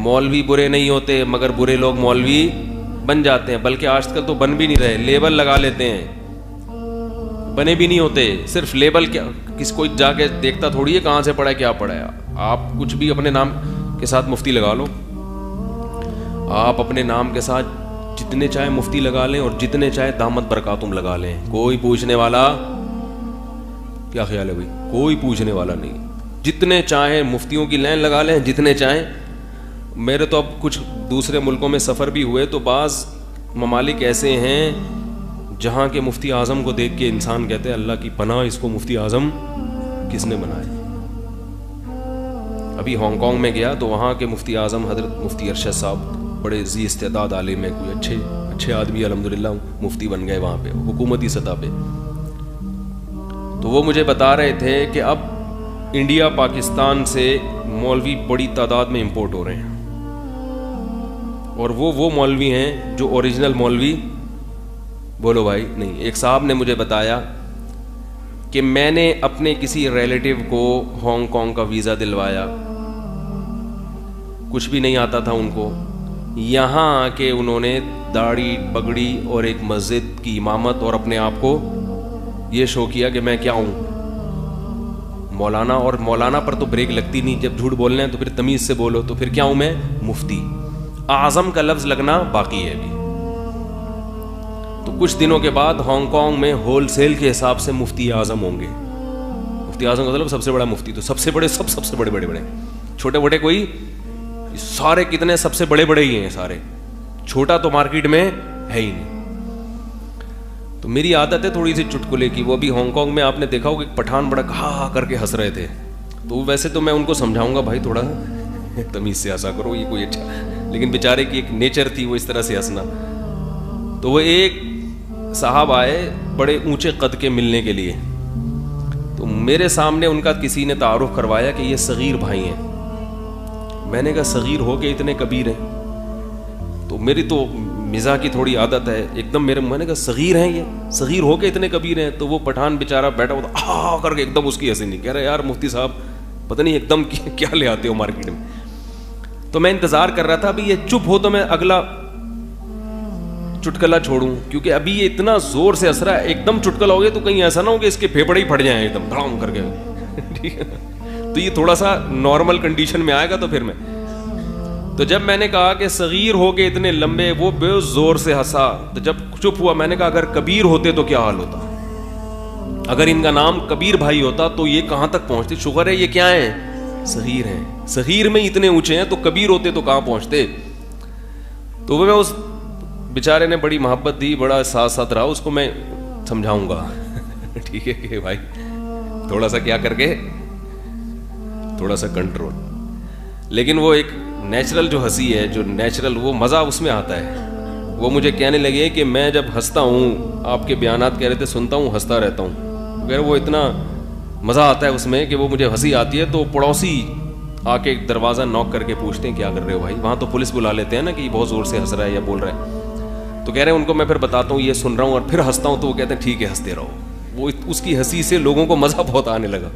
मौलवी बुरे नहीं होते, मगर बुरे लोग मौलवी बन जाते हैं। बल्कि आजकल तो बन भी नहीं रहे, लेबल लगा लेते हैं, बने भी नहीं होते। सिर्फ लेबल, क्या किस कोई जाके देखता थोड़ी है कहाँ से पढ़ा है क्या पढ़ा है। आप कुछ भी अपने नाम के साथ मुफ्ती लगा लो, आप अपने नाम के साथ जितने चाहे मुफ्ती लगा लें और जितने चाहे दामद बरकातुम लगा लें, कोई पूछने वाला, क्या ख्याल है भाई, कोई पूछने वाला नहीं। जितने चाहे मुफ्तियों की लाइन लगा लें, जितने चाहे। मेरे तो अब कुछ दूसरे मुल्कों में सफ़र भी हुए तो बाज़ ममालिक ऐसे हैं जहाँ के मुफ्ती आज़म को देख के इंसान कहते हैं अल्लाह की पनाह, इसको मुफ्ती आज़म किसने बनाया। अभी हांगकांग में गया तो वहाँ के मुफ्ती आज़म हज़रत मुफ्ती अरशद साहब बड़े ज़ी इस्तेदाद आलिम है, कोई अच्छे आदमी अल्हम्दुलिल्लाह मुफ्ती बन गए वहाँ पे हुकूमती सतह पे। तो वो मुझे बता रहे थे कि अब इंडिया पाकिस्तान से मौलवी बड़ी तादाद में इंपोर्ट हो रहे हैं, और वो मौलवी हैं जो ओरिजिनल मौलवी, बोलो भाई नहीं। एक साहब ने मुझे बताया कि मैंने अपने किसी रिलेटिव को हांगकांग का वीज़ा दिलवाया, कुछ भी नहीं आता था उनको, यहाँ आके उन्होंने दाढ़ी पगड़ी और एक मस्जिद की इमामत और अपने आप को ये शो किया कि मैं क्या हूँ, मौलाना। और मौलाना पर तो ब्रेक लगती नहीं, जब झूठ बोलना है तो फिर तमीज़ से बोलो। तो फिर क्या हूँ मैं, मुफ्ती। आज़म का लफ्ज़ लगना बाकी है अभी। तो कुछ दिनों के बाद हांगकांग में होलसेल के हिसाब से मुफ्ती आज़म होंगे। मुफ्ती आज़म का मतलब सबसे बड़ा मुफ्ती, तो सबसे बड़े सबसे बड़े, छोटे मोटे कोई सारे कितने सबसे बड़े ही हैं सारे, छोटा तो मार्केट में है ही नहीं। तो मेरी आदत है थोड़ी सी चुटकुले की। वो भी हांगकांग में आपने देखा होगा एक पठान बड़ा कहा करके हंस रहे थे, तो वैसे तो मैं उनको समझाऊंगा भाई थोड़ा तमीज़ से हंसा करो, ये कोई अच्छा, लेकिन बेचारे की एक नेचर थी वो इस तरह से हंसना। तो वो एक साहब आए बड़े ऊंचे कद के मिलने के लिए, तो मेरे सामने उनका किसी ने तारुफ करवाया कि ये सगीर भाई हैं। मैंने कहा सगीर हो के इतने कबीर हैं, तो मेरी तो मिज़ाह की थोड़ी आदत है एकदम, मैंने कहा सगीर हैं ये, सगीर हो के इतने कबीर हैं। तो वो पठान बेचारा बैठा हुआ था आ करके एकदम उसकी हंसी नहीं, कह रहा यार मुफ्ती साहब पता नहीं एकदम क्या ले आते हो मार्केट में। तो मैं इंतज़ार कर रहा था अभी ये चुप हो तो मैं अगला चुटकला छोड़ूं, क्योंकि अभी ये इतना जोर से हंस रहा है, एकदम चुटकला हो गया तो कहीं ऐसा ना हो कि इसके फेफड़े ही फट जाएं एकदम धड़ाम करके ठीक है। तो ये थोड़ा सा नॉर्मल कंडीशन में आएगा तो फिर मैं, तो जब मैंने कहा कि सगीर हो के इतने लंबे, वो बेजोर से हंसा। तो जब चुप हुआ मैंने कहा अगर कबीर होते तो क्या हाल होता, अगर इनका नाम कबीर भाई होता तो ये कहां तक पहुंचते। शुगर है ये क्या है, सगीर हैं, सगीर में इतने ऊंचे हैं, तो कबीर होते तो कहां पहुंचते। तो वो मैं उस बेचारे ने बड़ी मोहब्बत दी, बड़ा साथ साथ रहा, उसको मैं समझाऊंगा ठीक है कि भाई थोड़ा सा क्या करके, थोड़ा सा कंट्रोल। लेकिन वो एक नेचुरल जो हंसी है, जो नेचुरल वो मज़ा उसमें आता है। वो मुझे कहने लगे कि मैं जब हंसता हूँ, आपके बयानात कह रहे थे सुनता हूँ हंसता रहता हूँ, अगर वो इतना मज़ा आता है उसमें कि वो मुझे हंसी आती है। तो पड़ोसी आके दरवाज़ा नॉक करके पूछते हैं क्या कर रहे हो भाई। वहाँ तो पुलिस बुला लेते हैं ना कि बहुत ज़ोर से हंस रहा है या बोल रहा है। तो कह रहे हैं उनको मैं फिर बताता हूँ ये सुन रहा हूँ और फिर हंसता हूँ, तो वो कहते हैं ठीक है हंसते रहो। वो उसकी हंसी से लोगों को मज़ा बहुत आने लगा।